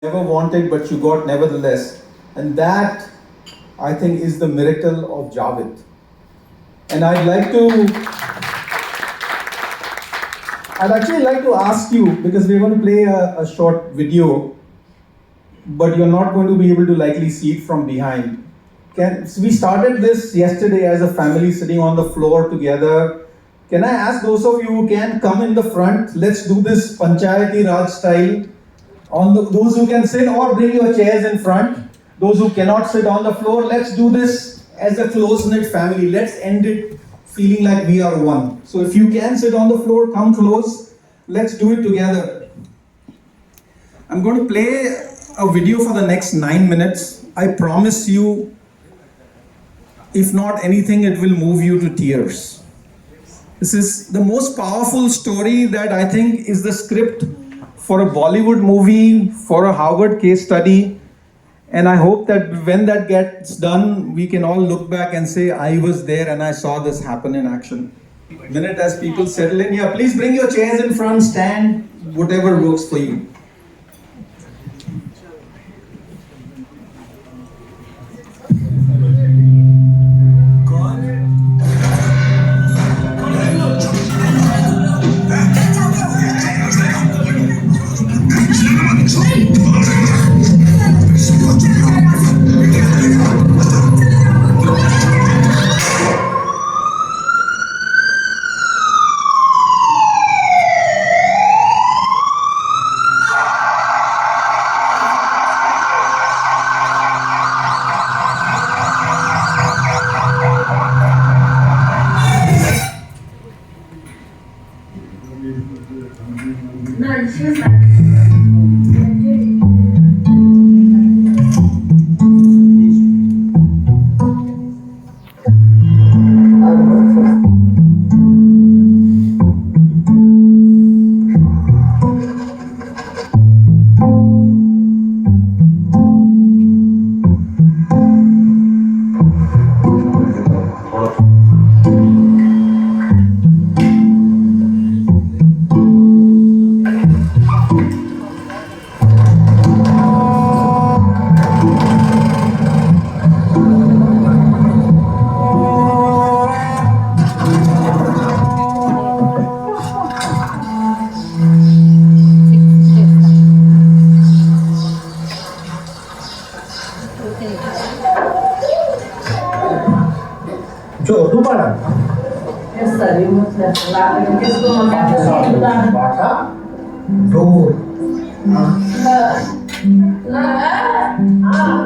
never wanted but you got nevertheless. And that, I think, is the miracle of Javed. And I'd actually like to ask you, because we're going to play a short video, but you're not going to be able to likely see it from behind. We started this yesterday as a family sitting on the floor together. Can I ask those of you who can come in the front? Let's do this Panchayati Raj style. Those who can sit, or bring your chairs in front. Those who cannot sit on the floor, let's do this as a close-knit family. Let's end it feeling like we are one. So if you can sit on the floor, come close. Let's do it together. I'm going to play a video for the next 9 minutes. I promise you, if not anything, it will move you to tears. This is the most powerful story that I think is the script for a Bollywood movie, for a Harvard case study. And I hope that when that gets done, we can all look back and say, I was there and I saw this happen in action. Minute as people settle in, yeah, please bring your chairs in front, stand, whatever works for you.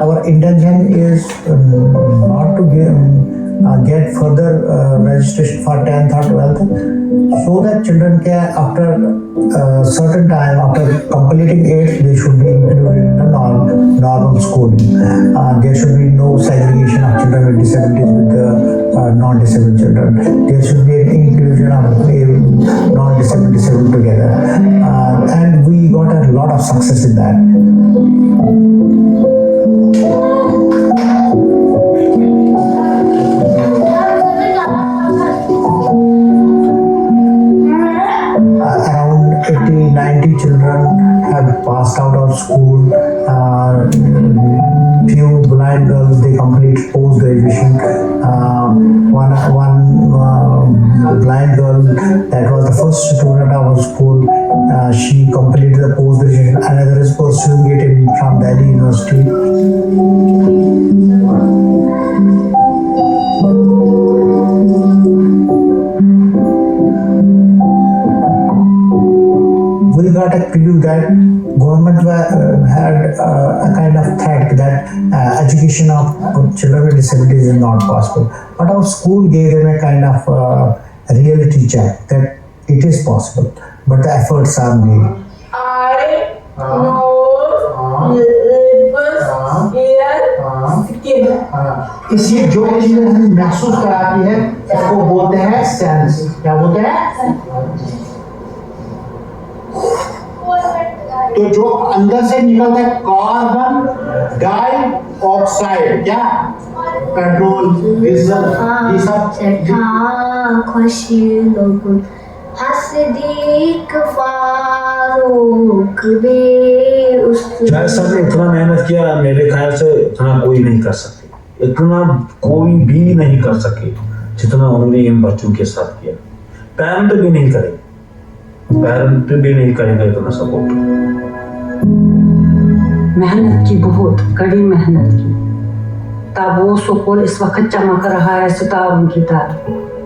Our intention is not to get further registration for 10th or 12th, so that children can, after a certain time, after completing 8th, they should be included in the normal schooling. There should be no segregation of children with disabilities with the non-disabled children. There should be an inclusion of non-disabled disabled together. And we got a lot of success in that. Around 80-90 children have passed out of school. Few blind girls, they complete post-graduation. One blind girl, that was the first student of our school, she completed the post-graduation. Another is pursuing it from Delhi University. We got a clue that government had a kind of threat that education of children with disabilities is not possible. But our school gave them a kind of reality check that it is possible, but the efforts are made. I know lips, ear, skin. इसलिए जो चीज़ महसूस कराती है इसको बोलते हैं sense. क्या बोलते हैं? तो जो अंदर से निकलता है कार्बन डाइऑक्साइड, क्या पेट्रोल, डीजल, ये सब खुशी लोगों हंस सिद्दीक फारूक भी उसके शायद सर ने इतना मेहनत किया, मेरे ख्याल से इतना कोई नहीं कर सके, इतना कोई भी नहीं कर सके जितना उन्होंने इन बच्चों के साथ किया। पेरेंट भी नहीं करेंगे, पेरेंट भी नहीं करेंगे इतना सपोर्ट। मेहनत की, बहुत कड़ी मेहनत की, तब वो स्कूल इस वक्त चमक रहा है सितारों की तरह,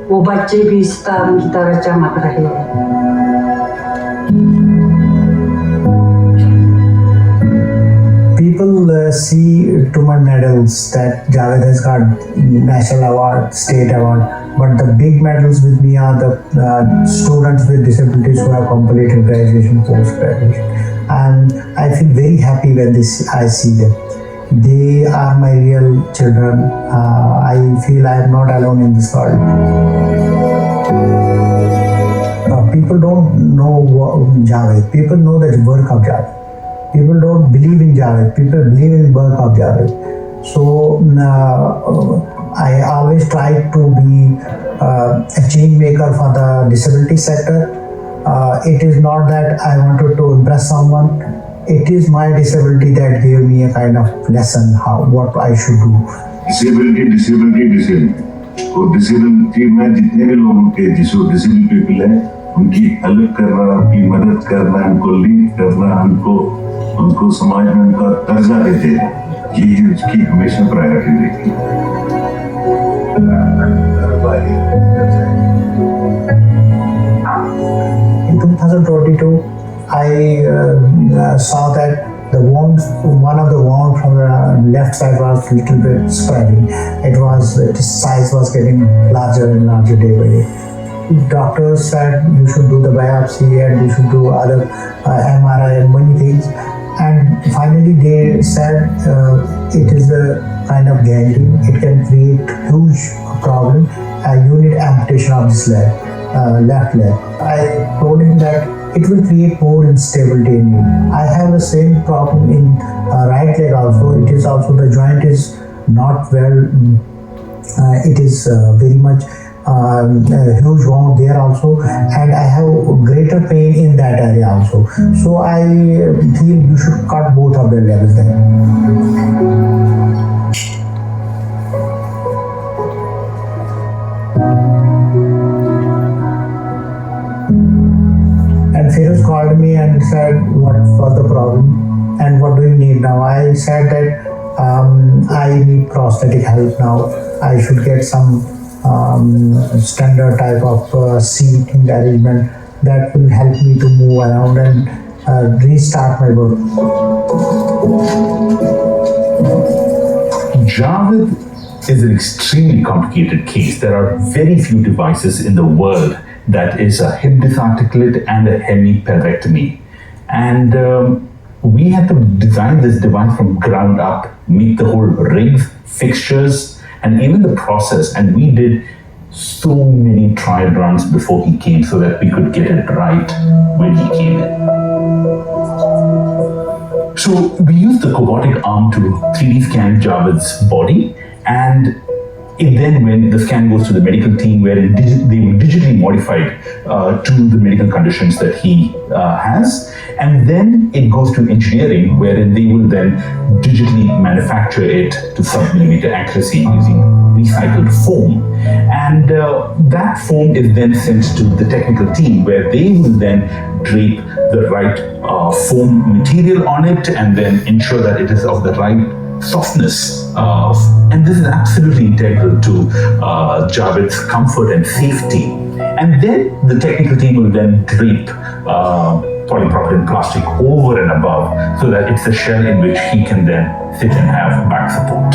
वो बच्चे भी सितारों की तरह चमक रहे हैं। People see to my medals that Javed has got national award, state award, but the big medals with me are the students with disabilities who have completed graduation, post-graduation. And I feel very happy when I see them. They are my real children. I feel I am not alone in this world. People don't know Javed. People know the work of Javed. People don't believe in Javed. People believe in the work of Javed. So I always try to be a change maker for the disability sector. It is not that I wanted to impress someone. It is my disability that gave me a kind of lesson what I should do. Disability और disability में जितने भी लोगों के disable people हैं उनकी help करना, उनकी मदद करना, उनको लीड करना, उनको समाज में उनका दर्जा देते हैं, ये उसकी हमेशा प्रायोरिटी रहेगी। In 2022, I saw that one of the wounds from the left side was a little bit spreading. Its size was getting larger and larger day by day. Doctors said you should do the biopsy and you should do other MRI and many things. And finally they said it is a kind of gangrene. It can create huge problem. You need amputation of this left leg. I told him that it will create more instability in me. I have the same problem in right leg also. It is also the joint is not well. It is very much a huge wound there also, and I have greater pain in that area also. So I feel you should cut both of the legs there. And Feroz called me and said, what was the problem and what do you need now? I said that I need prosthetic help now. I should get some standard type of seating arrangement that will help me to move around and restart my work. Javed is an extremely complicated case. There are very few devices in the world that is a hip disarticulate and a hemipelvectomy. And we had to design this device from ground up, make the whole rigs, fixtures, and even the process. And we did so many trial runs before he came so that we could get it right when he came in. So we used the robotic arm to 3D scan Javed's body, and when the scan goes to the medical team, where they will digitally modified to the medical conditions that he has, and then it goes to engineering, wherein they will then digitally manufacture it to sub-millimeter accuracy using recycled foam, and that foam is then sent to the technical team, where they will then drape the right foam material on it, and then ensure that it is of the right softness, and this is absolutely integral to Javed's comfort and safety. And then the technical team will then drape polypropylene plastic over and above, so that it's a shell in which he can then sit and have back support.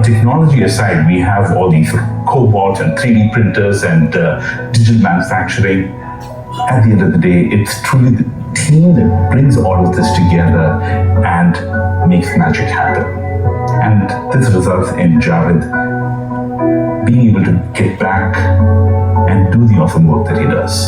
Technology aside, we have all these cobalt and 3D printers and digital manufacturing. At the end of the day, it's truly the team that brings all of this together and makes magic happen. And this results in Javed being able to get back and do the awesome work that he does.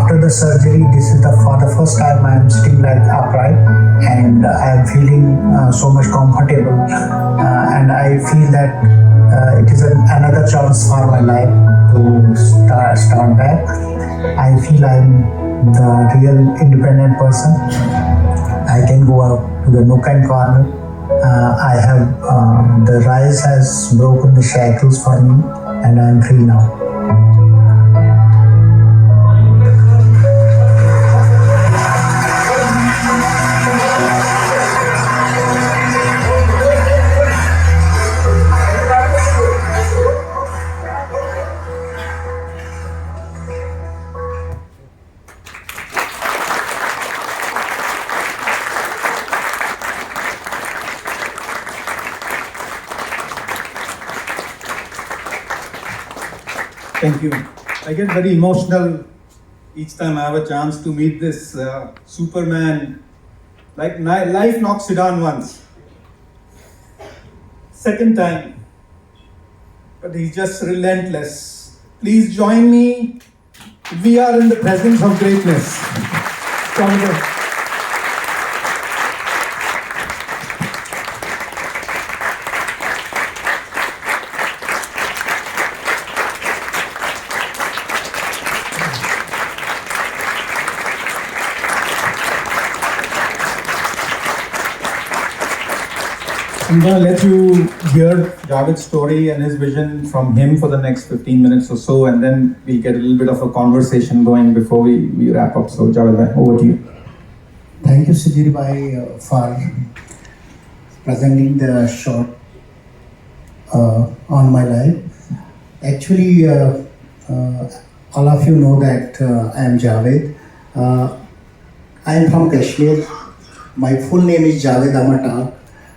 After the surgery, this is for the first time I am sitting like upright, and I am feeling so much comfort comfortable, and I feel that it is another chance for my life to start back. I feel I'm the real independent person. I can go out to the nook and corner. I have the rise has broken the shackles for me, and I am free now. Thank you. I get very emotional each time I have a chance to meet this Superman. Like life knocks you down once. Second time. But he's just relentless. Please join me. We are in the presence of greatness. Javed. I'm going to let you hear Javed's story and his vision from him for the next 15 minutes or so, and then we'll get a little bit of a conversation going before we wrap up. So, Javed, over to you. Thank you, Sudhir Bhai, for presenting the short on my life. Actually, all of you know that I am Javed. I am from Kashmir. My full name is Javed Ahmad Tak,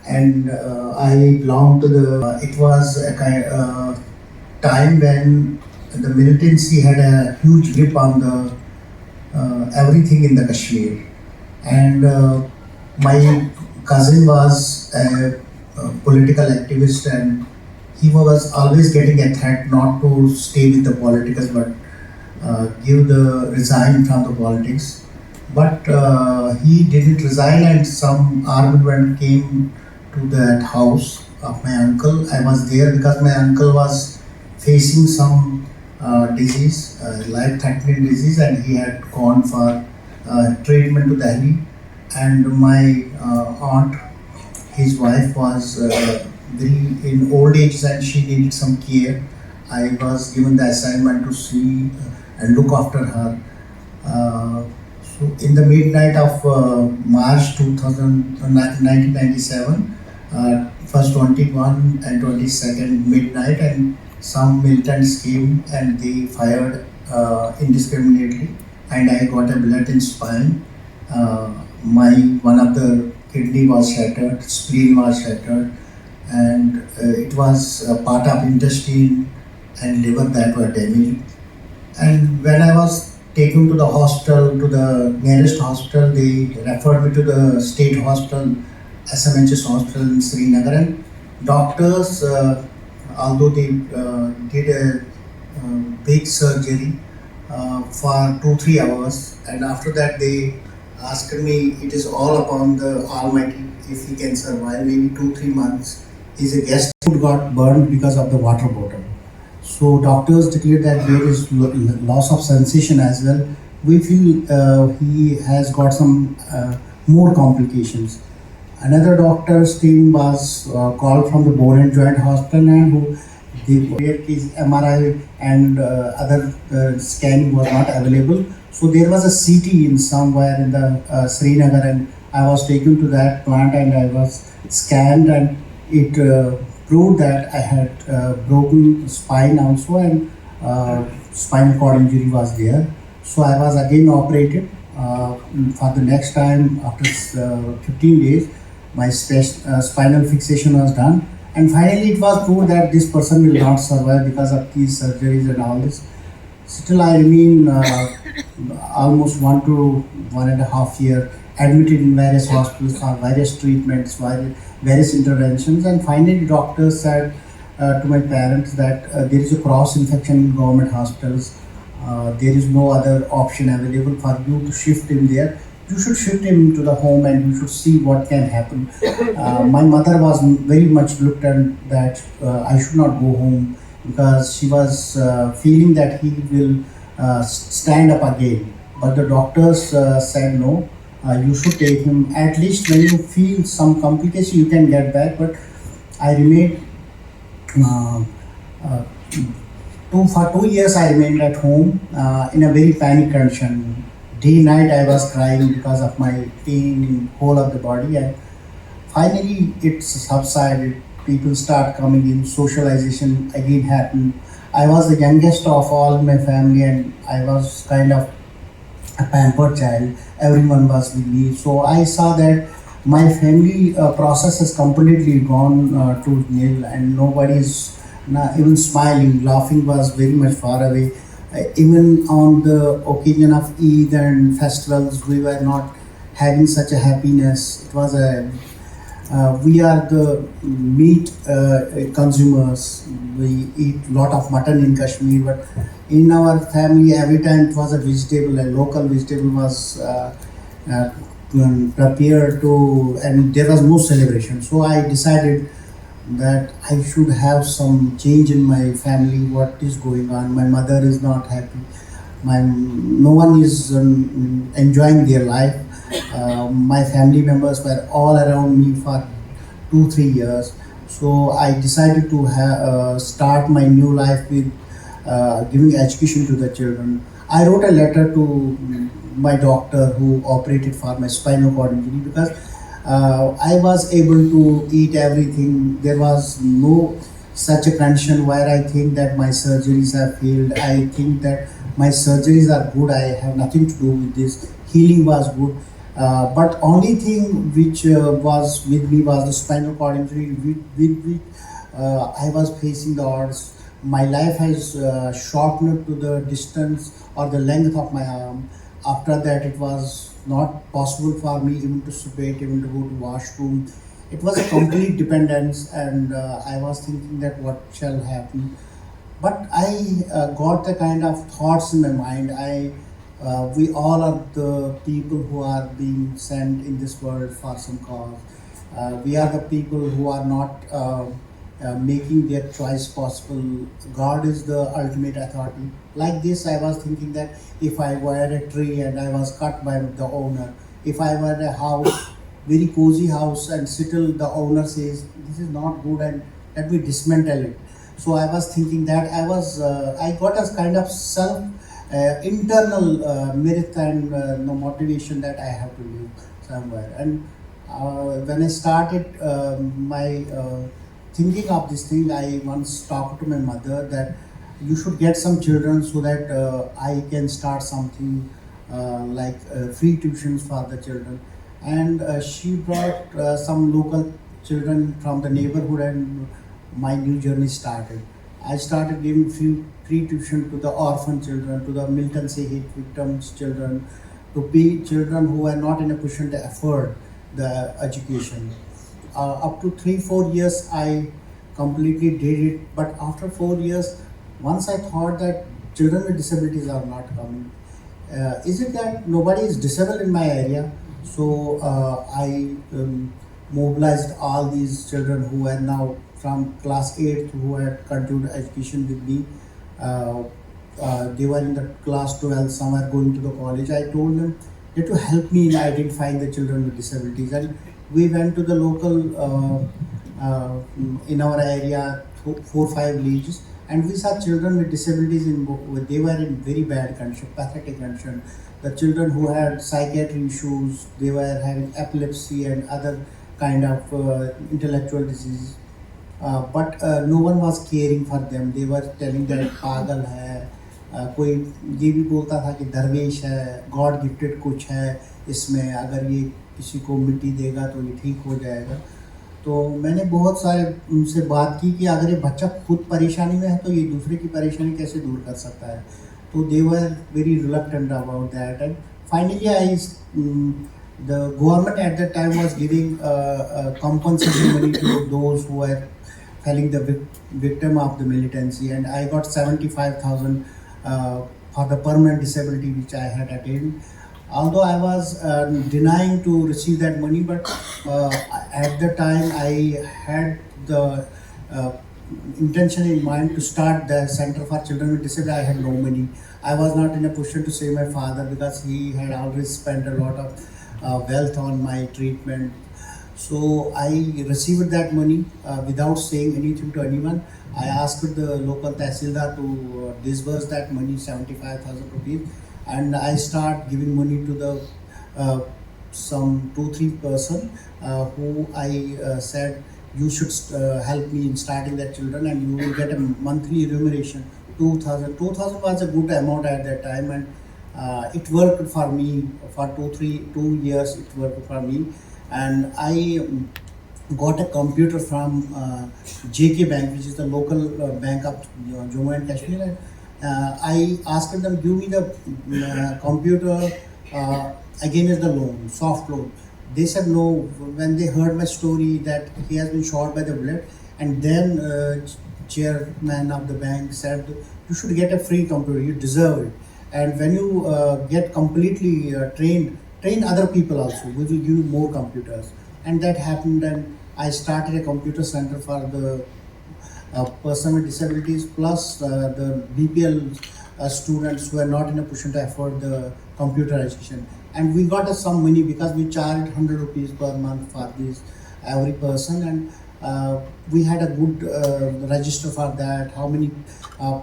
and I belong to the. It was a time when the militancy had a huge grip on the everything in the Kashmir, and my cousin was a political activist, and he was always getting a threat not to stay with the politics but resign from the politics. But he didn't resign, and some argument came to that house of my uncle. I was there because my uncle was facing some disease, life-threatening disease, and he had gone for treatment to Delhi. And my aunt, his wife, was very in old age and she needed some care. I was given the assignment to see and look after her. So in the midnight of March 1997, first 21 and 22nd midnight, and some militants came and they fired indiscriminately, and I got a bullet in spine. One of the kidney was shattered, spleen was shattered, and it was a part of intestine and liver that were damaged. And when I was taken to the hospital, to the nearest hospital, they referred me to the state hospital, SMHS hospital in Srinagar. And doctors, although they did a big surgery for 2-3 hours, and after that they asked me, it is all upon the Almighty if he can survive maybe 2-3 months. His guest food got burned because of the water bottle. So doctors declared that there is loss of sensation as well. We feel he has got some more complications. Another doctor's team was called from the Bone and Joint Hospital, and his MRI and other scanning was not available. So there was a CT in somewhere in the Srinagar, and I was taken to that plant and I was scanned, and it proved that I had broken spine also, and spinal cord injury was there. So I was again operated for the next time. After 15 days, my spinal fixation was done, and finally it was proved that this person will not survive because of these surgeries and all this. Still I remain almost 1 to 1.5 years admitted in various hospitals for various treatments, various interventions, and finally doctors said to my parents that there is a cross infection in government hospitals. There is no other option available for you to shift him there. you should shift him to the home and you should see what can happen. My mother was very much looked at that I should not go home because she was feeling that he will stand up again. But the doctors said no, you should take him. At least when you feel some complication, you can get back. But I remained for 2 years. I remained at home in a very panic condition. Day night I was crying because of my pain in whole of the body, and finally it subsided. People start coming in, socialization again happened. I was the youngest of all my family and I was kind of a pampered child. Everyone was with me, so I saw that my family process has completely gone to nil, and nobody is not even smiling. Laughing was very much far away. Even on the occasion of Eid and festivals, we were not having such a happiness. It was a we are the meat consumers. We eat lot of mutton in Kashmir, but in our family, every time it was a vegetable, a local vegetable was prepared to, and there was no celebration. So I decided that I should have some change in my family. What is going on? My mother is not happy. No one is enjoying their life. My family members were all around me for 2-3 years. So I decided to start my new life with giving education to the children. I wrote a letter to my doctor who operated for my spinal cord injury because I was able to eat everything. There was no such a condition where I think that my surgeries have failed. I think that my surgeries are good. I have nothing to do with this. Healing was good. But only thing which was with me was the spinal cord injury with which I was facing the odds. My life has shortened to the distance or the length of my arm. After that, it was not possible for me even to sweat, even to go to washroom. It was a complete dependence, and I was thinking that what shall happen. But I got the kind of thoughts in my mind. We all are the people who are being sent in this world for some cause. We are the people who are not making their choice possible. God is the ultimate authority. Like this, I was thinking that if I were a tree and I was cut by the owner, if I were a house, very cozy house, and still the owner says this is not good and let me dismantle it. So I was thinking that I got a kind of self internal merit and motivation that I have to live somewhere. And when I started my thinking of this thing, I once talked to my mother that you should get some children so that I can start something like free tuitions for the children. And she brought some local children from the neighborhood, and my new journey started. I started giving free tuition to the orphan children, to the Milton Say hate victims children, to children who are not in a position to afford the education. Up to 3-4 years, I completely did it. But after 4 years, once I thought that children with disabilities are not coming. Is it that nobody is disabled in my area? So I mobilized all these children who are now from class 8 who had continued education with me. They were in the class 12, some are going to the college. I told them that to help me in identifying the children with disabilities. And we went to the local, in our area, 4-5 villages, and we saw children with disabilities. They were in very bad condition, pathetic condition. The children who had psychiatric issues, they were having epilepsy and other kind of intellectual diseases. But no one was caring for them. They were telling that पागल है, कोई ये भी बोलता था कि दरवेश है, गॉड गिफ्टेड कुछ है इसमें, अगर ये किसी को मिट्टी देगा तो ये ठीक हो जाएगा. तो मैंने बहुत सारे उनसे बात की कि अगर ये बच्चा खुद परेशानी में है तो ये दूसरे की परेशानी कैसे दूर कर सकता है. तो they were very reluctant about that, and finally the government at that time was giving compensation money to those who were falling the victim of the militancy, and I got 75,000 for the permanent disability which I had attained. Although I was denying to receive that money, but at the time I had the intention in mind to start the Center for Children with Disability. I had no money. I was not in a position to save my father because he had always spent a lot of wealth on my treatment. So I received that money without saying anything to anyone. I asked the local Tahsildar to disburse that money, 75,000 rupees, and I start giving money to the some 2-3 person who I said, you should help me in starting that children and you will get a monthly remuneration. 2000 was a good amount at that time, and it worked for me for 2 years. It worked for me, and I got a computer from JK Bank, which is the local bank of Jammu and Kashmir. And, I asked them, give me the computer against the loan, soft loan. They said no. When they heard my story that he has been shot by the bullet, and then chairman of the bank said, you should get a free computer, you deserve it. And when you get completely train other people also, we will give you more computers. And that happened, and I started a computer center for the person with disabilities, plus the BPL students who are not in a position to afford the computer education. And we got some money because we charged 100 rupees per month for this every person, and we had a good register for that. How many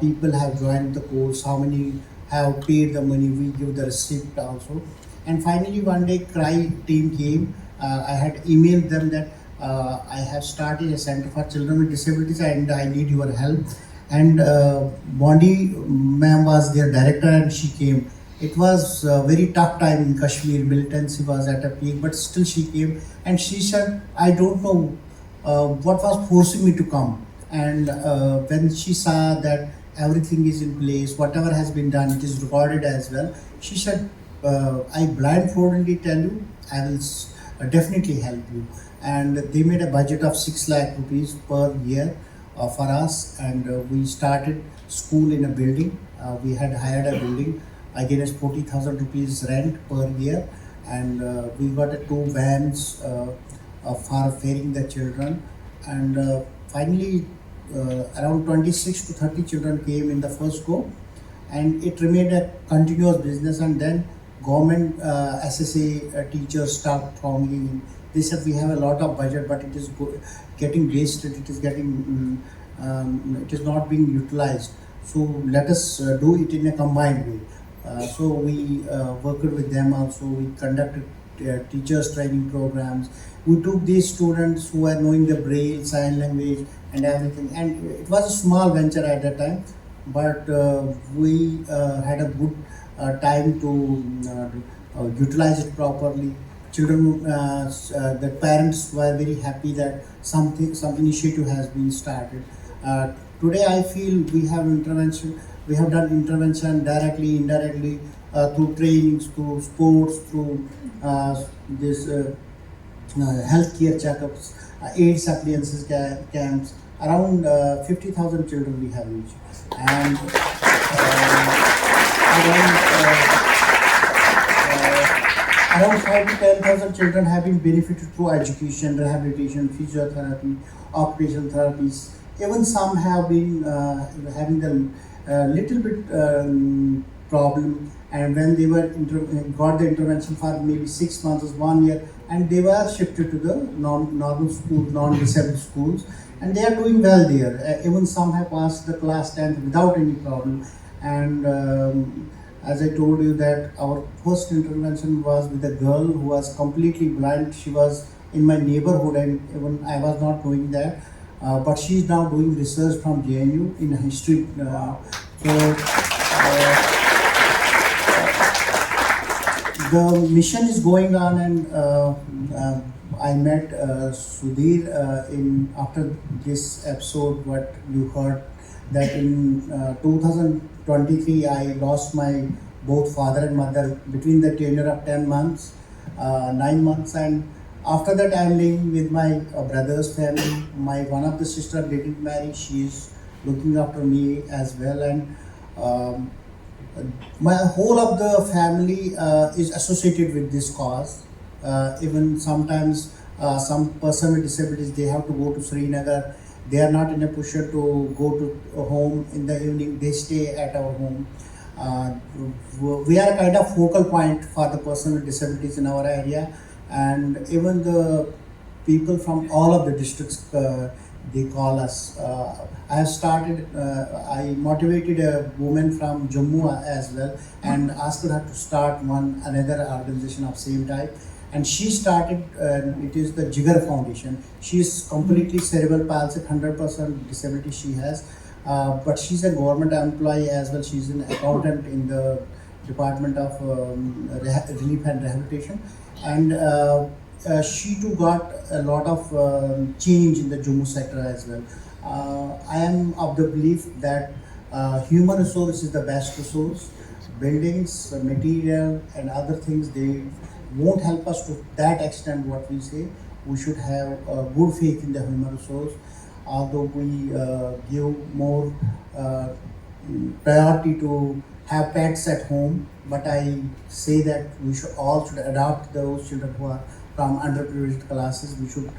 people have joined the course, how many have paid the money, we give the receipt also. And finally one day CRY team came. I had emailed them that I have started a center for children with disabilities and I need your help. And Bondi ma'am was their director and she came. It was a very tough time in Kashmir, militancy was at a peak, but still she came and she said, I don't know what was forcing me to come. And when she saw that everything is in place, whatever has been done, it is recorded as well, she said, I blindfoldedly tell you, I will definitely help you. And they made a budget of 6 lakh rupees per year for us, and we started school in a building. We had hired a building against 40,000 rupees rent per year, and we got 2 vans for ferrying the children. And finally around 26 to 30 children came in the first go, and it remained a continuous business. And then government SSA teachers start thronging. They said we have a lot of budget, but it is getting wasted. It is getting it is not being utilized. So let us do it in a combined way. So we worked with them also. We conducted teachers training programs. We took these students who are knowing the Braille, sign language and everything. And it was a small venture at that time, but we had a good time to utilize it properly. Children, the parents were very happy that some initiative has been started. Today I feel we have intervention. We have done intervention directly, indirectly, through trainings, through sports, through this healthcare checkups, AIDS appliances camps. Around 50,000 children we have reached, and around 5 to 10,000 children have been benefited through education, rehabilitation, physiotherapy, occupational therapies. Even some have been having the little bit problem, and when they were got the intervention for maybe 6 months or 1 year, and they were shifted to the normal schools, non-disabled schools, and they are doing well there. Even some have passed the class 10th without any problem. And as I told you that our first intervention was with a girl who was completely blind. She was in my neighborhood, and even I was not knowing that. But she is now doing research from JNU in history. The mission is going on, and I met Sudhir after this episode. What you heard that in 2023 I lost my both father and mother between the tenure of 10 months, 9 months, and after that I am living with my brother's family. My one of the sister didn't marry. She is looking after me as well, and my whole of the family is associated with this cause. Even sometimes some person with disabilities, they have to go to Srinagar. They are not in a position to go to home in the evening. They stay at our home. We are a kind of focal point for the person with disabilities in our area, and even the people from all of the districts, they call us. I have started, I motivated a woman from Jammu as well and asked her to start another organization of same type. And she started, it is the Jigar Foundation. She is completely cerebral palsy, 100% disability she has. But she's a government employee as well. She's an accountant in the Department of Relief and Rehabilitation. And she too got a lot of change in the Jammu sector as well. I am of the belief that human resource is the best resource. Buildings, material and other things, they won't help us to that extent what we say. We should have good faith in the human resource. Although we give more priority to have pets at home, but I say that we should adopt those children who are from underprivileged classes. We should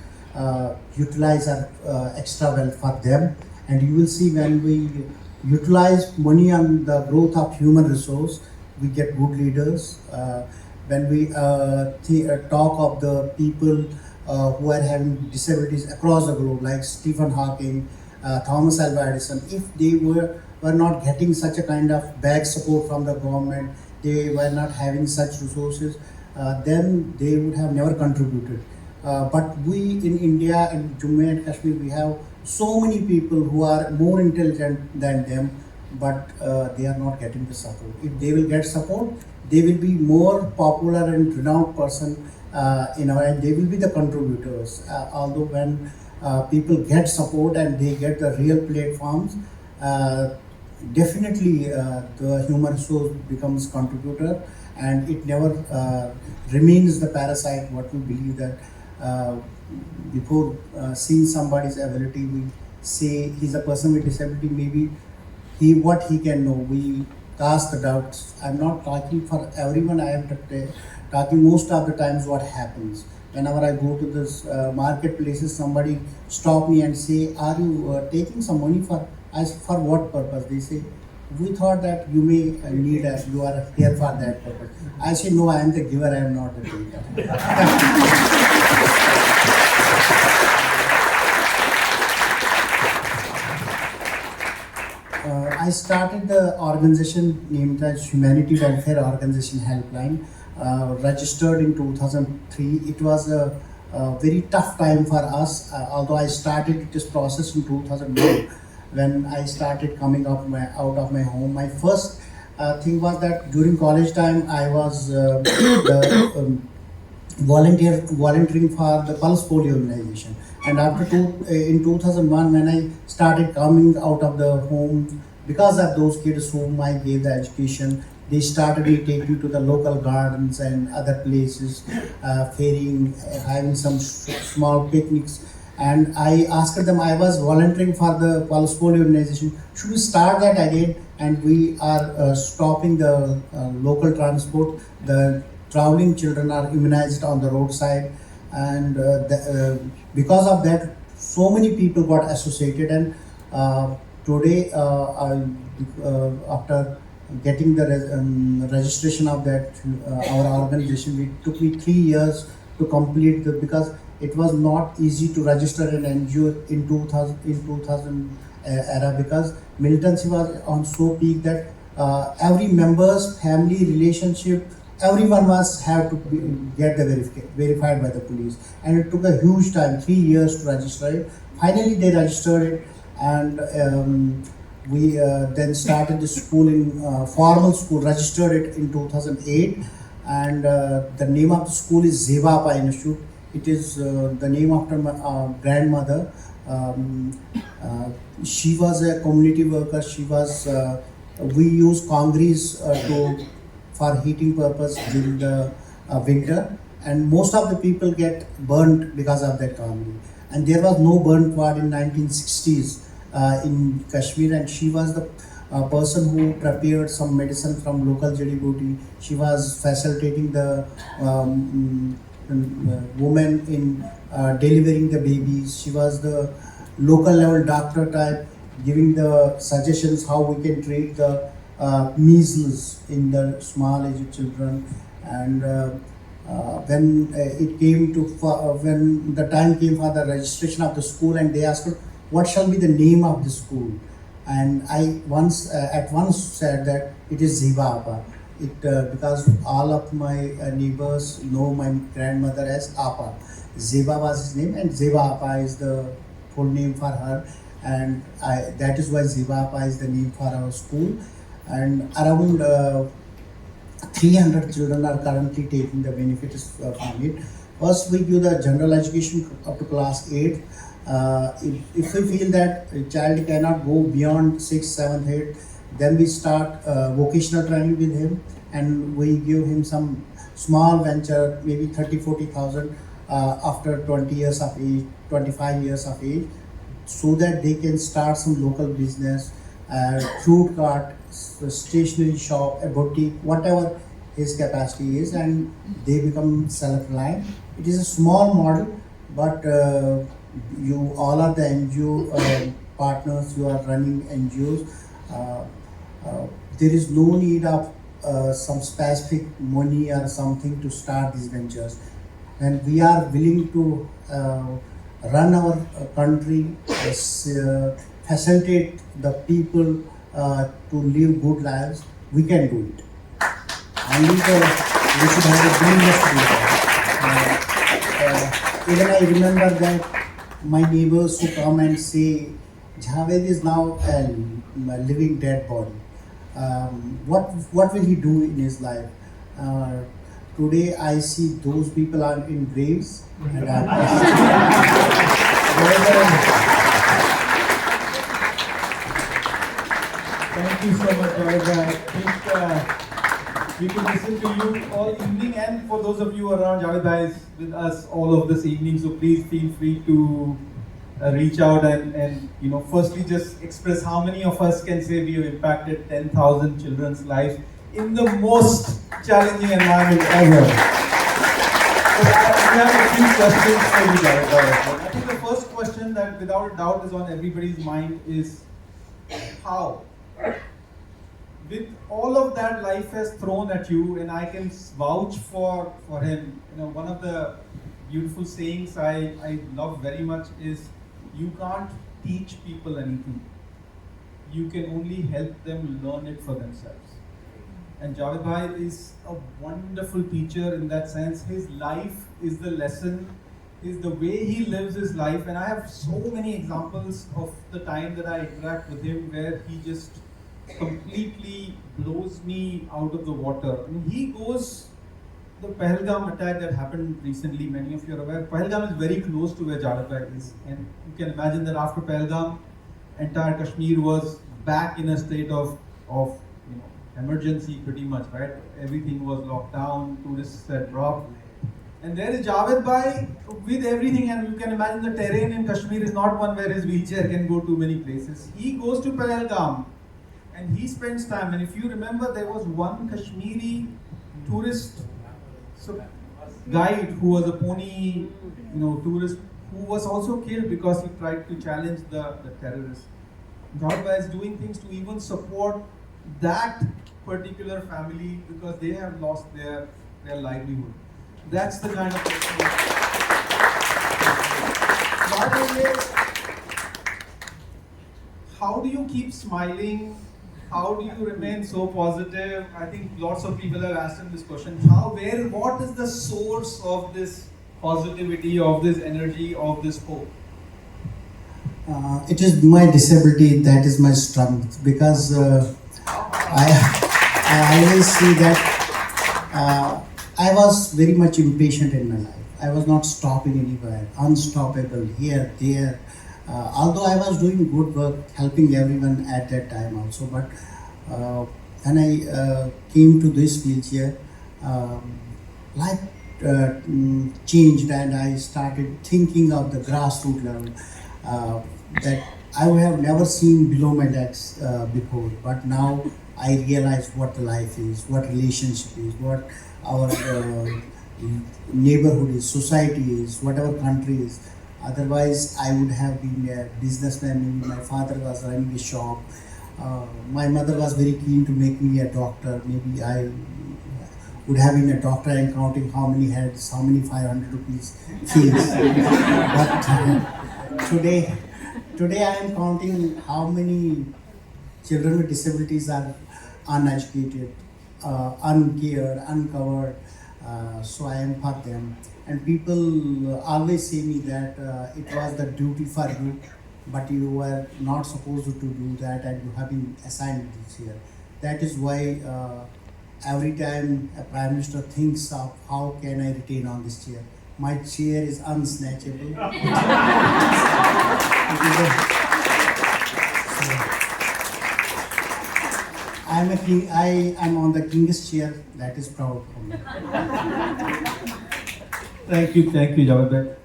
utilize our extra wealth for them, and you will see when we utilize money on the growth of human resource, we get good leaders. When we talk of the people who are having disabilities across the globe, like Stephen Hawking, Thomas Alva Edison, if they were not getting such a kind of back support from the government, they were not having such resources, then they would have never contributed. But we in India and Jammu and Kashmir, we have so many people who are more intelligent than them, but they are not getting the support. If they will get support, they will be more popular and renowned person and they will be the contributors. Although when people get support and they get the real platforms, definitely the human resource becomes contributor, and it never remains the parasite. What we believe that before seeing somebody's ability, we say he's a person with disability, maybe what he can know. We cast the doubts. I'm not talking for everyone. I am talking most of the times what happens. Whenever I go to this marketplaces, somebody stop me and say, "Are you taking some money for?" I say, "For what purpose?" They say, "We thought that you may need us. You are here for that purpose." I say, "No, I am the giver. I am not the taker." I started the organization named as Humanity Welfare Organization Helpline, registered in 2003. It was a very tough time for us, although I started this process in 2001 when I started coming out of my home. My first thing was that during college time I was volunteering for the Pulse Polio immunization. And in 2001, when I started coming out of the home, because of those kids whom I gave the education, they started me taking to the local gardens and other places, ferrying, having some small picnics. And I asked them, I was volunteering for the Pulse Polio immunization, should we start that again? And we are stopping the local transport. The traveling children are immunized on the roadside. And because of that, so many people got associated. And today, after getting the registration of that our organization, it took me 3 years to complete because it was not easy to register an NGO in 2000 era, because militancy was on so peak that every member's family relationship, everyone must have to get the verified by the police, and it took a huge time, 3 years to register it. Finally, they registered it, and we then started the school in formal school, registered it in 2008, and the name of the school is Zevapa Institute. It is the name after my grandmother. She was a community worker. She was. We use concretes for heating purpose during the winter, and most of the people get burnt because of that concrete. And there was no burnt ward in 1960s in Kashmir, and she was the a person who prepared some medicine from local jadi booty. She was facilitating the woman in delivering the babies. She was the local level doctor type, giving the suggestions how we can treat the measles in the small aged children. And when it came to when the time came for the registration of the school, and they asked her, what shall be the name of the school, and I once at once said that it is Ziba Appa. It because all of my neighbors know my grandmother as Appa. Ziba was his name, and Ziba Appa is the full name for her, and that is why Ziba Appa is the name for our school. And around 300 children are currently taking the benefits from it. First, we give the general education up to class 8. If we feel that a child cannot go beyond 6th, 7th, 8th, then we start vocational training with him, and we give him some small venture, maybe 30,000-40,000 after 20 years of age, 25 years of age, so that they can start some local business, fruit cart, stationery shop, a boutique, whatever his capacity is, and they become self-reliant. It is a small model, but you all are the NGO partners, you are running NGOs. There is no need of some specific money or something to start these ventures, and we are willing to run our country, facilitate the people to live good lives. We can do it. Only we should have a willingness to do that. Even I remember that my neighbors who come and say, Javed is now a living dead body. What will he do in his life? Today I see those people are in graves, and Thank you so much, Javed. I think we could listen to you all evening, and for those of you around, Javed is with us all of this evening, so please feel free to reach out and firstly just express how many of us can say we have impacted 10,000 children's lives in the most challenging environment ever. So we have a few questions for you, Javed. I think the first question that without a doubt is on everybody's mind is how? With all of that life has thrown at you, and I can vouch for him, one of the beautiful sayings I love very much is, you can't teach people anything. You can only help them learn it for themselves. And Javed Bhai is a wonderful teacher in that sense. His life is the lesson, is the way he lives his life. And I have so many examples of the time that I interact with him where he just completely blows me out of the water. I mean, he goes, the Pahalgam attack that happened recently, many of you are aware, Pahalgam is very close to where Javed Bhai is. And you can imagine that after Pahalgam, entire Kashmir was back in a state of emergency pretty much, right? Everything was locked down, tourists had dropped. And there is Javed Bhai with everything, and you can imagine the terrain in Kashmir is not one where his wheelchair can go to many places. He goes to Pahalgam and he spends time. And if you remember, there was one Kashmiri tourist guide who was a pony, tourist who was also killed because he tried to challenge the terrorists. Javed Bhai is doing things to even support that particular family because they have lost their livelihood. That's the kind of person. How do you keep smiling? How do you remain so positive? I think lots of people have asked him this question. What is the source of this positivity, of this energy, of this hope? It is my disability that is my strength, because I always see that I was very much impatient in my life. I was not stopping anywhere, unstoppable here, there. Although I was doing good work, helping everyone at that time also, but when I came to this wheelchair, life changed, and I started thinking of the grassroots level. That I have never seen below my legs before, but now I realize what the life is, what relationship is, what our neighborhood is, society is, what our country is. Otherwise, I would have been a businessman. Maybe my father was running a shop. My mother was very keen to make me a doctor. Maybe I would have been a doctor and counting how many heads, how many 500 rupees fees. But today I am counting how many children with disabilities are uneducated, uncared, uncovered. So I am for them. And people always say me that it was the duty for you, but you were not supposed to do that, and you have been assigned this year. That is why every time a prime minister thinks of how can I retain on this chair, my chair is unsnatchable. I am a king. I am on the king's chair. That is proud for me. Thank you, Javed.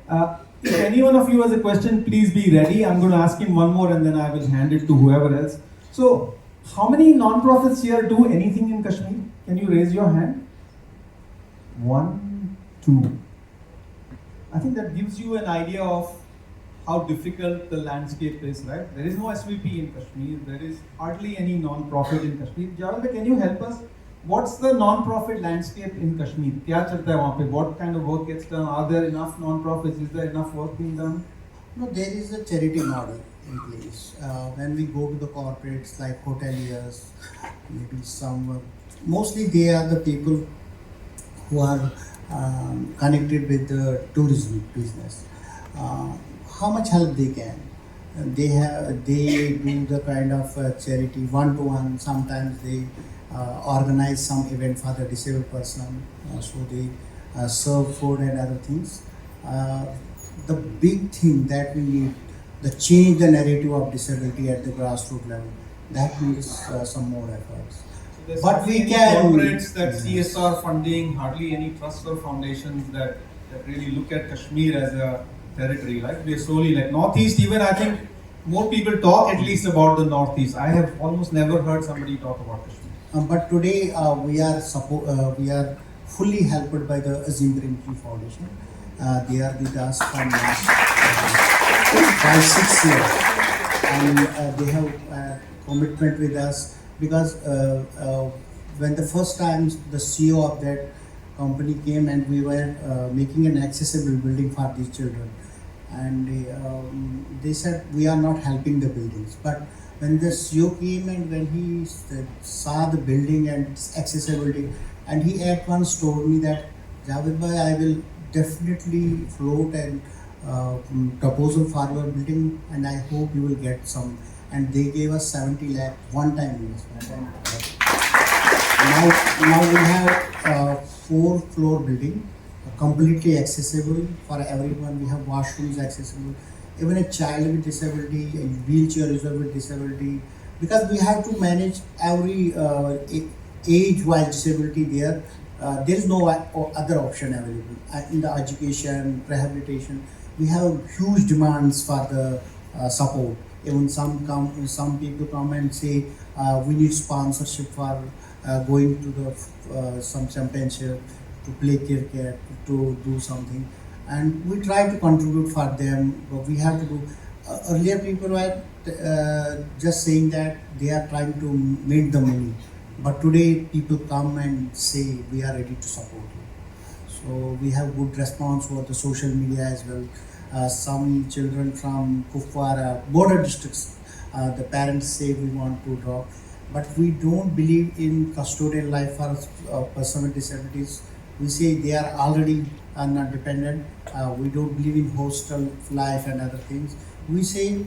If any one of you has a question, please be ready. I'm going to ask him one more and then I will hand it to whoever else. So, how many non-profits here do anything in Kashmir? Can you raise your hand? 1, 2. I think that gives you an idea of how difficult the landscape is, right? There is no SVP in Kashmir. There is hardly any non-profit in Kashmir. Javed, can you help us? What's the non-profit landscape in Kashmir? क्या चलता है वहाँ पे? What kind of work gets done? Are there enough non-profits? Is there enough work being done? No, there is a charity model in place. When we go to the corporates like hoteliers, maybe some, mostly they are the people who are connected with the tourism business. How much help they can? They do the kind of charity one-to-one. Sometimes they organize some event for the disabled person, so they serve food and other things. The big thing that we need, the change the narrative of disability at the grassroots level, that needs some more efforts. There's But we any can- corporates that CSR funding, hardly any trusts or foundations that really look at Kashmir as a territory. Like we're slowly like Northeast. Even I think more people talk at least about the Northeast. I have almost never heard somebody talk about Kashmir. But today we are fully helped by the Azim Premji Foundation. They are with us from last 5-6 years, and they have commitment with us because when the first time the CEO of that company came and we were making an accessible building for these children, and they said we are not helping the buildings, but when the CEO came and when he saw the building and accessibility, and he at once told me that, Javed bhai, I will definitely float and proposal for your building, and I hope you will get some. And they gave us 70 lakh one-time investment. And now we have 4-floor building, completely accessible for everyone. We have washrooms accessible. Even a child with disability, a wheelchair user with disability, because we have to manage every age-wise disability there. There is no other option available. In the education, rehabilitation, we have huge demands for the support. Even some people come and say, we need sponsorship for going to the some championship, to play cricket, to do something. And we try to contribute for them, but we have to do. Earlier people were just saying that they are trying to make the money, but today people come and say we are ready to support you. So we have good response for the social media as well. Some children from Kupwara border districts, the parents say we want to drop, but we don't believe in custodial life for person with disabilities. We say they are already not dependent. We don't believe in hostel life and other things. We say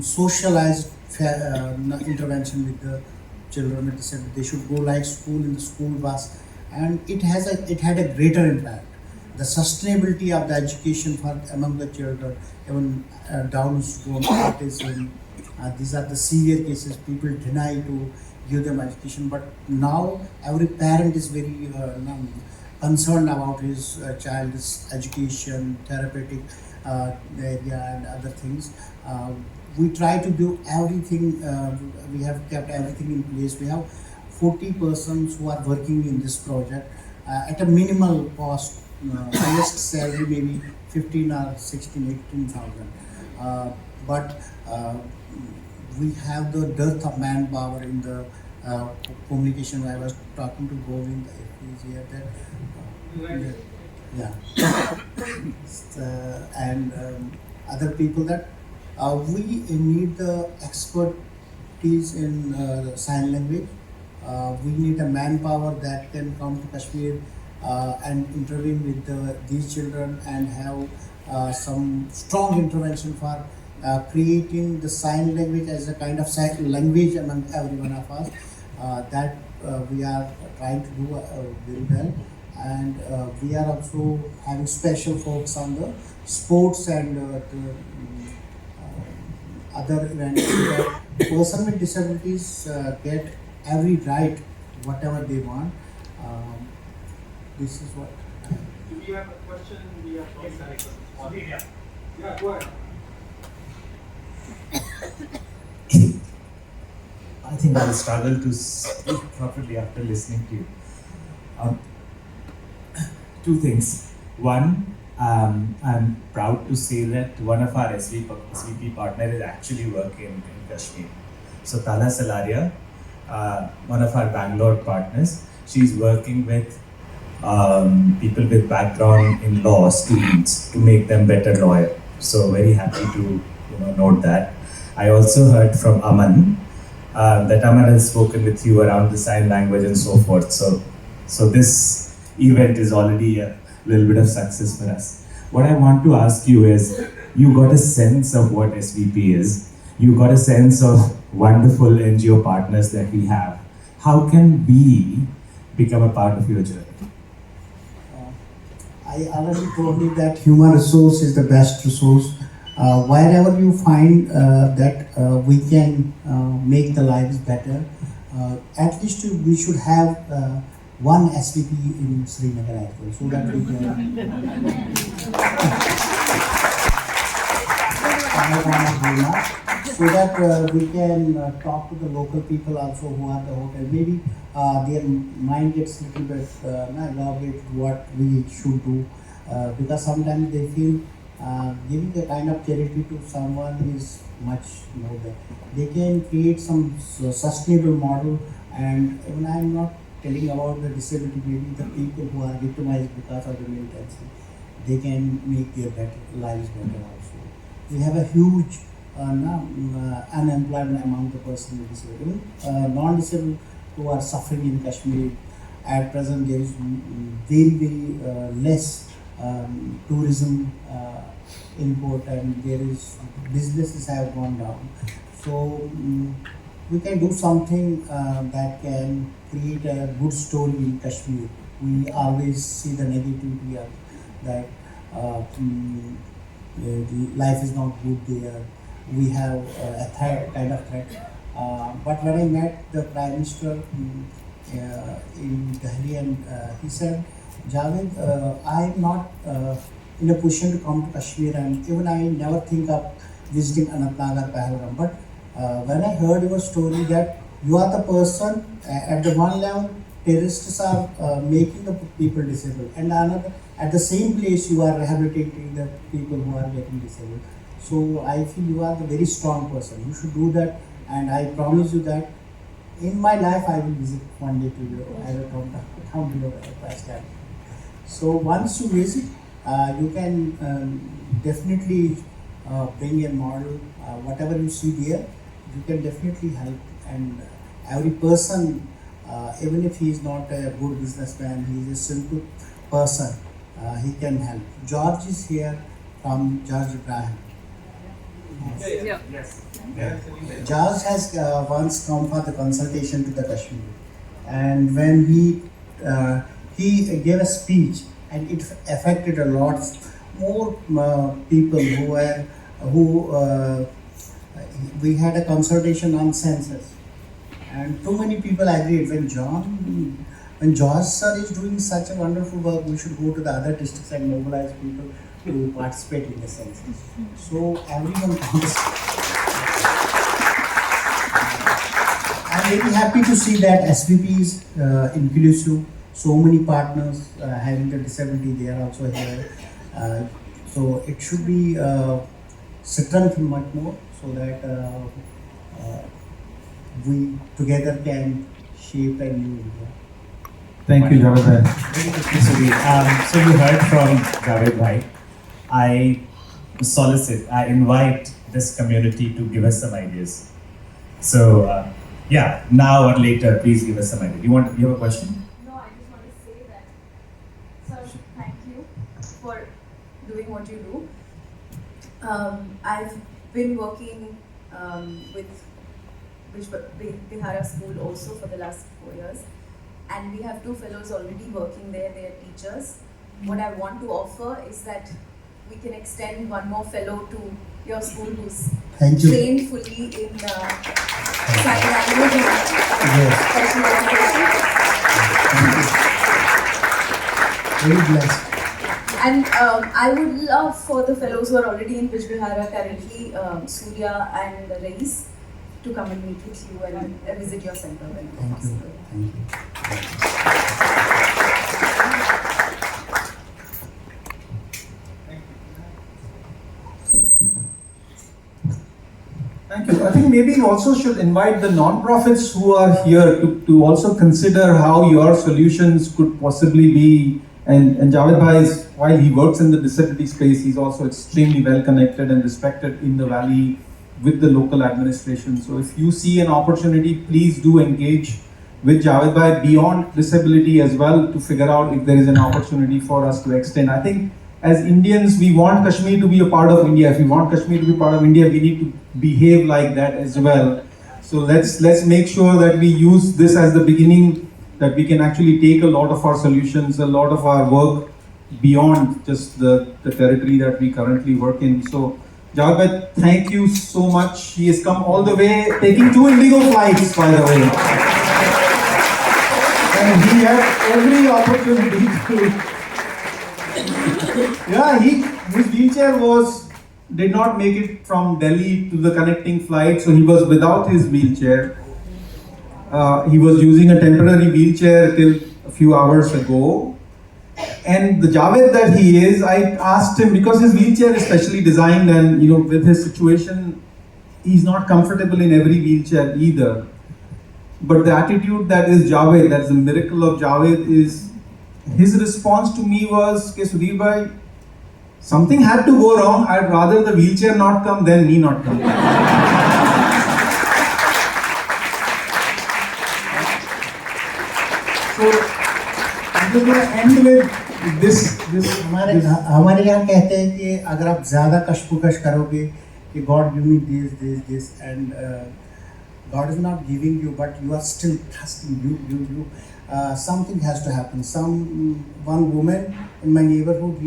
socialized intervention with the children with disability. They should go like school in the school bus, and it had a greater impact. The sustainability of the education for among the children, even Down syndrome, autism, these are the severe cases. People deny to give them education, but now every parent is very concerned about his child's education, therapeutic area and other things. we try to do everything. We have kept everything in place. We have 40 persons who are working in this project at a minimal cost. Highest salary maybe 15 or 16, 18,000. But we have the dearth of manpower in the communication. I was talking to Govind, if he's here, that and other people, that we need the expertise in sign language. We need a manpower that can come to Kashmir and intervene with these children and have some strong intervention for creating the sign language as a kind of sign language among every one of us. That we are trying to do very well. And we are also having special focus on the sports and the other events, so that person with disabilities get every right, whatever they want. This is what. Do we have a question? We have Prosthetic. Yeah, go ahead. I think I'll struggle to speak properly after listening to you. Two things. One, I'm proud to say that one of our SVP partner is actually working in Kashmir. So Tala Salaria, one of our Bangalore partners, she's working with people with background in law, students, to make them better lawyers. So very happy to note that. I also heard from Aman that Aman has spoken with you around the sign language and so forth. So this event is already a little bit of success for us. What I want to ask you is, you got a sense of what SVP is. You got a sense of wonderful NGO partners that we have. How can we become a part of your journey? I already told you that human resource is the best resource. Wherever you find that we can make the lives better, at least we should have one SVP in Srinagar as well, so that we can talk to the local people also who are the hotel. Maybe their mind gets a little bit elaborate what we should do, because sometimes they feel giving a kind of charity to someone is much more than. They can create some sustainable model, and even I am not telling about the disability, maybe the people who are victimized because of the militancy, they can make their lives better also. We have a huge unemployment among the persons with disability. Non-disabled who are suffering in Kashmir, at present there is very less tourism import, and there is businesses have gone down. So we can do something that can create a good story in Kashmir. We always see the negativity of that life is not good there. We have a kind of threat. But when I met the Prime Minister in Delhi, and he said, Javed, I am not in a position to come to Kashmir, and even I never think of visiting Anantnag or Pahalgam. But when I heard your story that you are the person at the one level, terrorists are making the people disabled, and another at the same place you are rehabilitating the people who are getting disabled. So I feel you are the very strong person. You should do that, and I promise you that in my life I will visit one day to you. I will come to your Prosthetic. So once you visit, you can definitely bring a model. Whatever you see there, you can definitely help. And every person, even if he is not a good businessman, he is a simple person, he can help. George is here from George Ibrahim. Yes. George has once come for the consultation to the Kashmir, and when he gave a speech, and it affected a lot more people who we had a consultation on census, and too many people agreed. When George sir is doing such a wonderful work, we should go to the other districts and mobilize people to participate in the census. So everyone comes. I'm very happy to see that SVP is inclusive. So many partners having a disability, they are also here. So it should be strengthened much more so that we together can shape a new India. Thank you, Javed bhai. So you heard from Javed bhai. I invite this community to give us some ideas. So yeah, now or later, please give us some ideas. You have a question? No, I just want to say that, sir, thank you for doing what you do. I've been working with Bihara School also for the last 4 years, and we have 2 fellows already working there. They are teachers. What I want to offer is that we can extend one more fellow to your school who's trained fully in sign language and special education. Very blessed. And I would love for the fellows who are already in Bijbihara currently, Surya and Reis, to come and meet with you and visit your center when possible. Thank you. Thank you. I think maybe you also should invite the non-profits who are here to also consider how your solutions could possibly be. And Javed bhai, while he works in the disability space, he's also extremely well connected and respected in the valley with the local administration. So if you see an opportunity, please do engage with Javed bhai beyond disability as well to figure out if there is an opportunity for us to extend. I think as Indians, we want Kashmir to be a part of India. If we want Kashmir to be part of India, we need to behave like that as well. So let's make sure that we use this as the beginning, that we can actually take a lot of our solutions, a lot of our work beyond just the territory that we currently work in. So Javed, thank you so much. He has come all the way, taking 2 Indigo flights, by the way. And he had every opportunity to... Yeah, his wheelchair did not make it from Delhi to the connecting flight, so he was without his wheelchair. He was using a temporary wheelchair till a few hours ago. And the Javed that he is, I asked him, because his wheelchair is specially designed and with his situation, he's not comfortable in every wheelchair either. But the attitude that is Javed, that's the miracle of Javed, is his response to me was, "Ke Sudhir bhai, something had to go wrong. I'd rather the wheelchair not come than me not come." So I'm just going to end with this. हमारे यहाँ कहते हैं कि अगर आप ज़्यादा कशपुकश करोगे कि God give me this and God is not giving you, but you are still trusting you. Something has to happen. One woman in my neighborhood,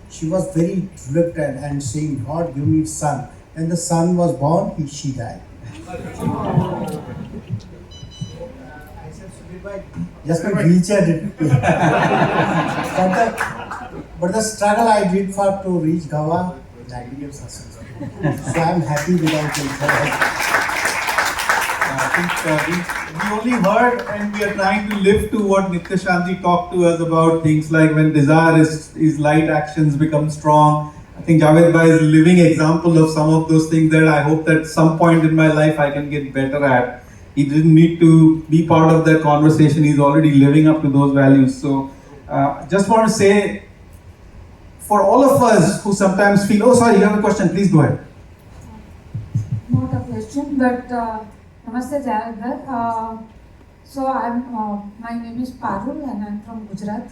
she was very reluctant and saying, "God, give me son." When the son was born, she died. I said, "Sudhir bhai, just my wheelchair did." But the struggle I did to reach Goa, that became successful. So I'm happy without wheelchair. I think we only heard, and we are trying to live to what Nitya Shanti talked to us about, things like when desire is light, actions become strong. I think Javed bhai is a living example of some of those things that I hope that some point in my life I can get better at. He didn't need to be part of that conversation. He's already living up to those values. So just want to say, for all of us who sometimes feel, oh sorry, you have a question, please go ahead. Not a question, but Namaste Javed. So my name is Parul and I'm from Gujarat.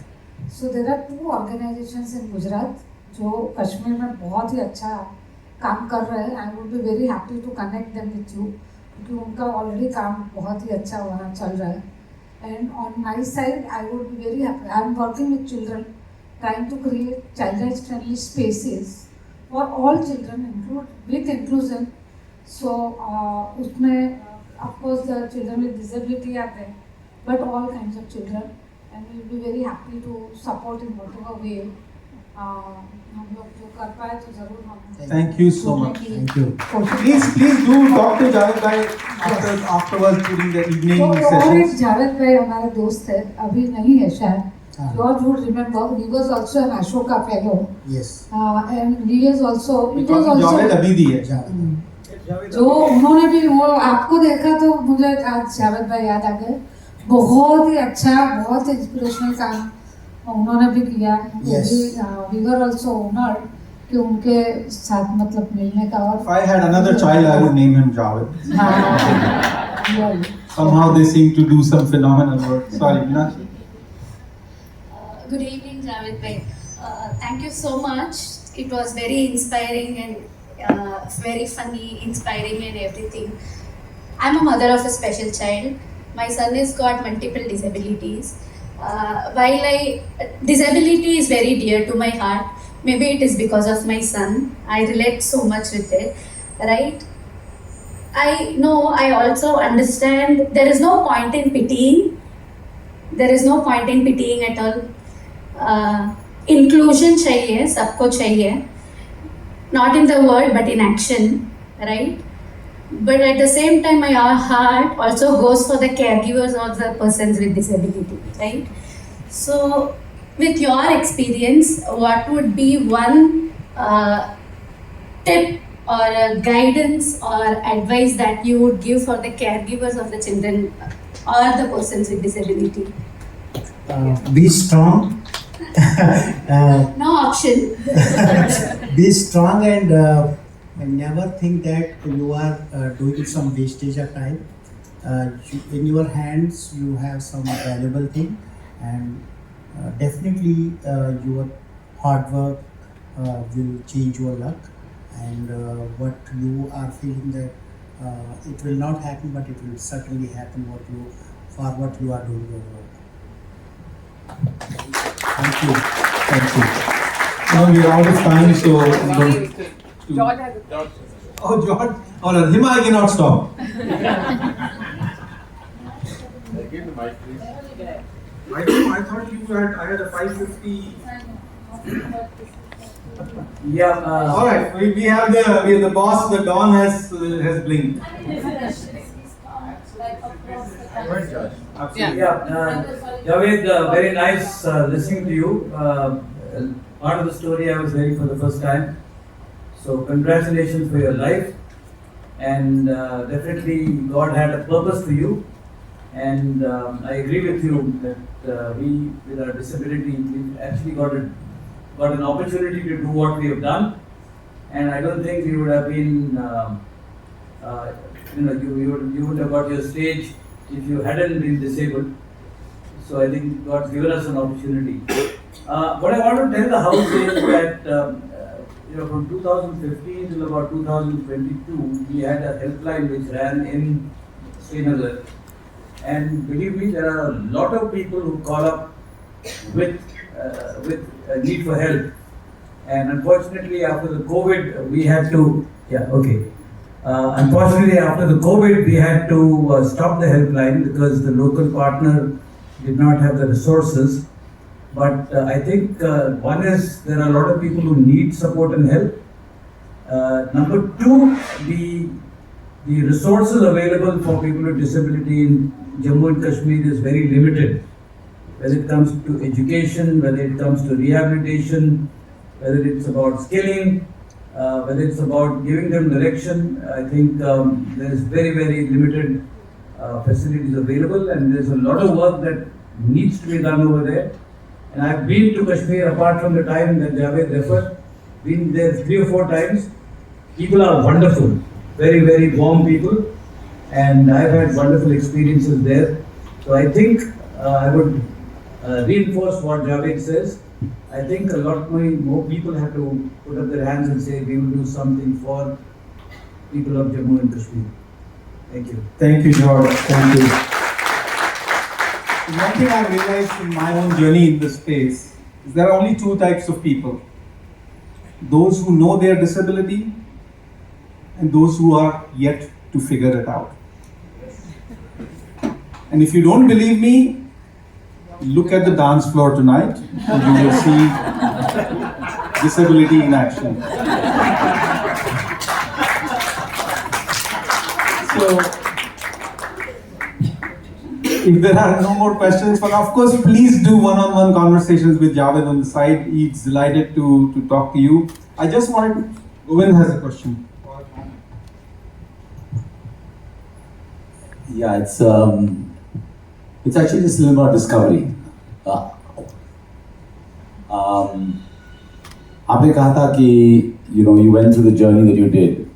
So there are 2 organizations in Gujarat जो कश्मीर में बहुत ही अच्छा काम कर रहे हैं. I would be very happy to connect them with you क्योंकि उनका already काम बहुत ही अच्छा वहाँ चल रहा है. And on my side, I would be very happy. I am working with children, trying to create child rights friendly spaces for all children, with inclusion. So उसमें of course the children with disability are there, but all kinds of children, and we will be very happy to support in whatever way हम लोग जो कर पाए तो जरूर हम Thank you so much. Thank you. Please do talk to Javed bhai afterwards during the evening तो और एक sessions. जावेद भाई हमारे दोस्त है, अभी नहीं है शायद. हाँ. You all would remember he was also an Ashoka fellow, Yes. and he is also. It was Javed also Abidi hai. जो उन्होंने भी वो आपको देखा तो मुझे आज जावेद भाई याद आ गए. बहुत ही अच्छा, बहुत इंस्पिरेशनल काम उन्होंने भी किया. Yes. We were also honored कि उनके साथ मतलब मिलने का. और If I had another child, I would name him Javed. हाँ. Somehow they seem to do some phenomenal work. Sorry, Meenakshi. Good evening, Javed bhai. Thank you so much. It was very inspiring and very funny, inspiring and everything. I'm a mother of a special child. My son has got multiple disabilities. Disability is very dear to my heart. Maybe it is because of my son. I relate so much with it, right? I know, I also understand there is no point in pitying. There is no point in pitying at all. Inclusion चाहिए, सबको चाहिए. Not in the word, but in action, right? But at the same time, my heart also goes for the caregivers of the persons with disability, right? So, with your experience, what would be one tip or guidance or advice that you would give for the caregivers of the children or the persons with disability? Be strong. No option. Be strong and never think that you are doing some wastage of time. In your hands, you have some valuable thing, and definitely your hard work will change your luck. And what you are feeling that it will not happen, but it will certainly happen. For what you are doing your work. Thank you. Thank you. Now we are out of time, so I'm going to. George has a Oh, George. Oh, no, him I cannot stop. I thought I had a 550. Yeah. All right. We have the boss. The Don has blinked. Absolutely. Javed, very nice listening to you. Part of the story I was hearing for the first time. So congratulations for your life, and definitely God had a purpose for you. And I agree with you that we, with our disability, we've actually got an opportunity to do what we have done. And I don't think we would have been, you would have got your stage if you hadn't been disabled. So I think God's given us an opportunity. What I want to tell the house is that from 2015 till about 2022, we had a helpline which ran in Srinagar. And believe me, there are a lot of people who call up with a need for help. And unfortunately, after the COVID, we had to, unfortunately, after the COVID, we had to stop the helpline because the local partner did not have the resources. But I think one is there are a lot of people who need support and help. Number two, the resources available for people with disability in Jammu and Kashmir is very limited. Whether it comes to education, whether it comes to rehabilitation, whether it's about skilling, whether it's about giving them direction, I think there is very, very limited facilities available, and there's a lot of work that needs to be done over there. And I've been to Kashmir apart from the time that Javed referred, been there 3 or 4 times. People are wonderful, very, very warm people, and I've had wonderful experiences there. So I think I would reinforce what Javed says. I think a lot more people have to put up their hands and say we will do something for people of Jammu and Kashmir. Thank you. Thank you, George. Thank you. One thing I've realized in my own journey in this space is there are only 2 types of people. Those who know their disability and those who are yet to figure it out. And if you don't believe me, look at the dance floor tonight and you will see disability in action. So, if there are no more questions, but of course, please do one-on-one conversations with Javed on the side. He's delighted to talk to you. I just wanted to, Govind has a question. Yeah, it's actually just a little about discovery. आपने कहा था कि you went through the journey that you did,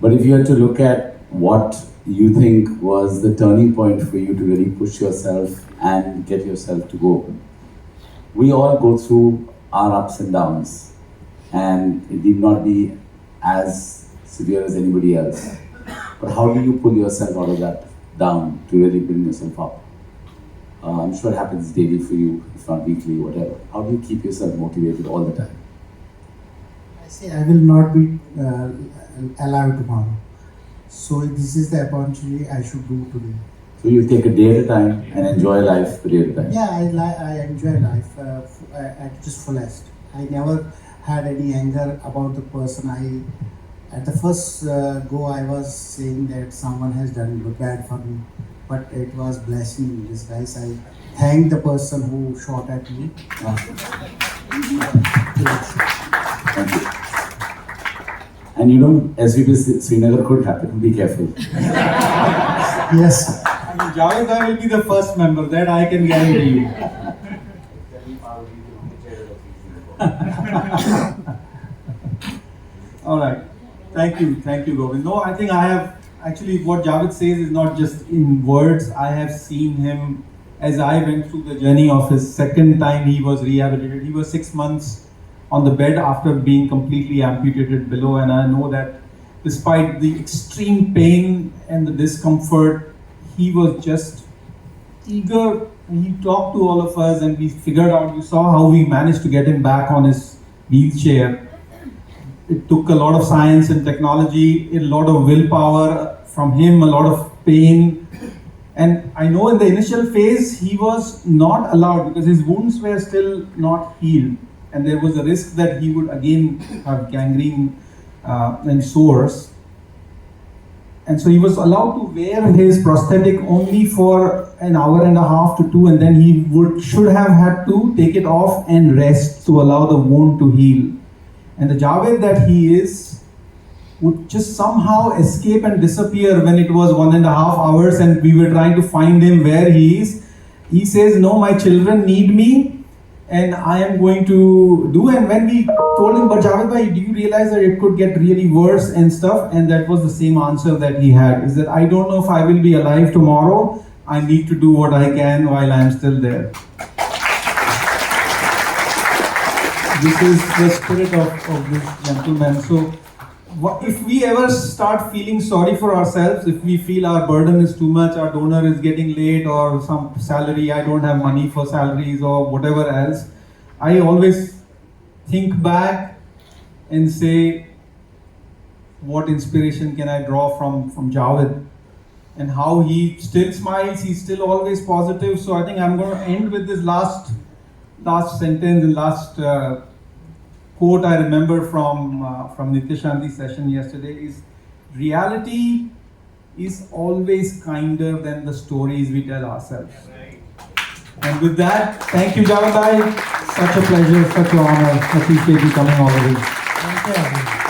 but if you had to look at what you think was the turning point for you to really push yourself and get yourself to go. We all go through our ups and downs, and it need not be as severe as anybody else. But how do you pull yourself out of that down to really bring yourself up? I'm sure it happens daily for you, if not weekly, whatever. How do you keep yourself motivated all the time? I say I will not be alive tomorrow. So this is the opportunity I should do today. So you take a day at a time and enjoy life a day at a time. Yeah, I enjoy life at its fullest. I never had any anger about the person. At the first go, I was saying that someone has done bad for me, but it was blessing in disguise. I thank the person who shot at me. Thank you. And SVP Srinagar could happen. Be careful. Yes. Javed will be the first member, that I can guarantee you. All right. Thank you, Govind. No, I think I have, actually what Javed says is not just in words. I have seen him as I went through the journey of his second time he was rehabilitated. He was 6 months on the bed after being completely amputated below, and I know that despite the extreme pain and the discomfort, he was just eager. He talked to all of us and we figured out, you saw how we managed to get him back on his wheelchair. It took a lot of science and technology, a lot of willpower from him, a lot of pain. And I know in the initial phase, he was not allowed because his wounds were still not healed. And there was a risk that he would again have gangrene and sores. And so he was allowed to wear his prosthetic only for an hour and a half to 2, and then he should have had to take it off and rest to allow the wound to heal. And the Javed that he is would just somehow escape and disappear when it was 1.5 hours and we were trying to find him where he is. He says, no, my children need me and I am going to do. And when we told him, but Javed bhai, do you realize that it could get really worse and stuff? And that was the same answer that he had, is that I don't know if I will be alive tomorrow. I need to do what I can while I am still there. This is the spirit of this gentleman. So if we ever start feeling sorry for ourselves, if we feel our burden is too much, our donor is getting late, or some salary, I don't have money for salaries or whatever else, I always think back and say, what inspiration can I draw from Javed? And how he still smiles, he's still always positive. So I think I'm going to end with this last sentence and last quote I remember from Nitya Shanti's session yesterday is, reality is always kinder than the stories we tell ourselves. And with that, thank you Javed bhai. Such a pleasure, such an honor. Appreciate you coming all the way. Thank you.